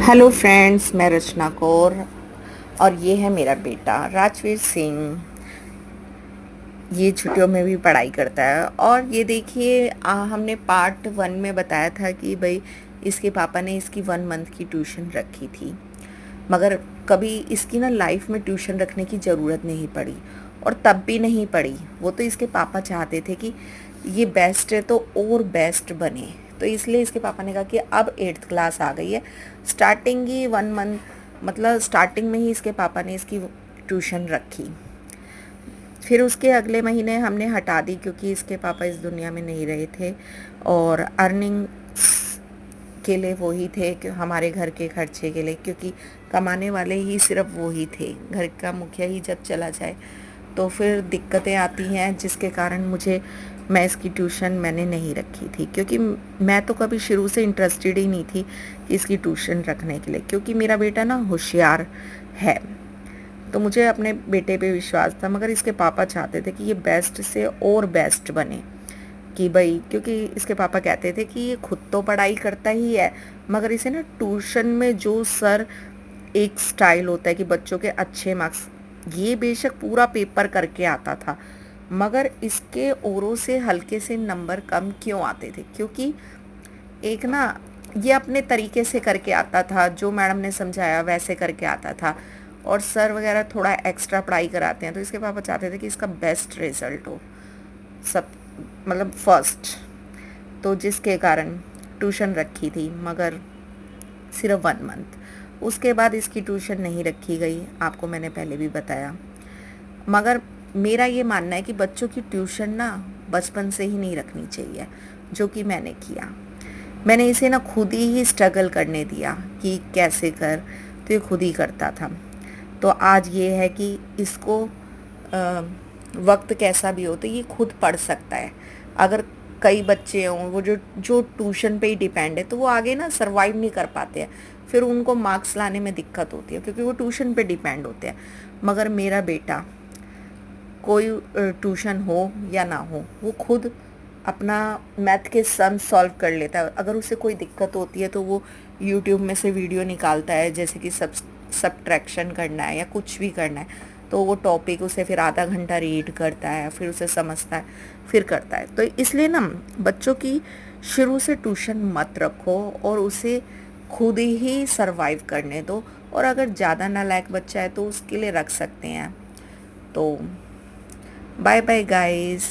Hello friends, मैं रचना कौर और ये है मेरा बेटा राजवीर सिंह। ये छुट्टियों में भी पढ़ाई करता है। और ये देखिए, हमने पार्ट 1 में बताया था कि भाई इसके पापा ने इसकी 1 मंथ की ट्यूशन रखी थी, मगर कभी इसकी ना लाइफ में ट्यूशन रखने की ज़रूरत नहीं पड़ी। और तब भी नहीं पड़ी, वो तो इसके पापा चाहते थे कि ये बेस्ट है तो और बेस्ट बने। तो इसलिए इसके पापा ने कहा कि अब 8th क्लास आ गई है, स्टार्टिंग ही 1 मंथ, मतलब स्टार्टिंग में ही इसके पापा ने इसकी ट्यूशन रखी। फिर उसके अगले महीने हमने हटा दी क्योंकि इसके पापा इस दुनिया में नहीं रहे थे और अर्निंग के लिए वो ही थे कि हमारे घर के खर्चे के लिए, क्योंकि कमाने वाले ही सिर्फ वो ही थे। घर का मुखिया ही जब चला जाए तो फिर दिक्कतें आती हैं, जिसके कारण मैं इसकी ट्यूशन मैंने नहीं रखी थी, क्योंकि मैं तो कभी शुरू से इंटरेस्टेड ही नहीं थी कि इसकी ट्यूशन रखने के लिए, क्योंकि मेरा बेटा ना होशियार है। तो मुझे अपने बेटे पे विश्वास था, मगर इसके पापा चाहते थे कि ये बेस्ट से और बेस्ट बने। कि भाई, क्योंकि इसके पापा कहते थे कि ये खुद तो पढ़ाई करता ही है, मगर इसे ना ट्यूशन में जो सर एक स्टाइल होता है कि बच्चों के अच्छे मार्क्स, ये बेशक पूरा पेपर करके आता था, मगर इसके औरों से हल्के से नंबर कम क्यों आते थे? क्योंकि एक ना, ये अपने तरीके से करके आता था, जो मैडम ने समझाया वैसे करके आता था। और सर वगैरह थोड़ा एक्स्ट्रा पढ़ाई कराते हैं, तो इसके पापा चाहते थे कि इसका बेस्ट रिजल्ट हो, सब मतलब फर्स्ट। तो जिसके कारण ट्यूशन रखी थी, मगर सिर्फ 1 मंथ। उसके बाद इसकी ट्यूशन नहीं रखी गई, आपको मैंने पहले भी बताया। मगर मेरा ये मानना है कि बच्चों की ट्यूशन ना बचपन से ही नहीं रखनी चाहिए, जो कि मैंने किया। मैंने इसे ना खुद ही स्ट्रगल करने दिया कि कैसे कर, तो ये खुद ही करता था। तो आज ये है कि इसको वक्त कैसा भी हो तो ये खुद पढ़ सकता है। अगर कई बच्चे हों वो जो जो ट्यूशन पे ही डिपेंड है, तो वो आगे ना सरवाइव नहीं कर पाते हैं, फिर उनको मार्क्स लाने में दिक्कत होती है, क्योंकि वो ट्यूशन पे डिपेंड होते हैं। मगर मेरा बेटा, कोई ट्यूशन हो या ना हो, वो खुद अपना मैथ के सम सॉल्व कर लेता है। अगर उसे कोई दिक्कत होती है तो वो यूट्यूब में से वीडियो निकालता है, जैसे कि सब्ट्रैक्शन करना है या कुछ भी करना है, तो वो टॉपिक उसे फिर आधा घंटा रीड करता है, फिर उसे समझता है, फिर करता है। तो इसलिए ना, बच्चों की शुरू से ट्यूशन मत रखो और उसे खुद ही सरवाइव करने दो। और अगर ज़्यादा नालायक बच्चा है तो उसके लिए रख सकते हैं। तो बाय बाय गाइस।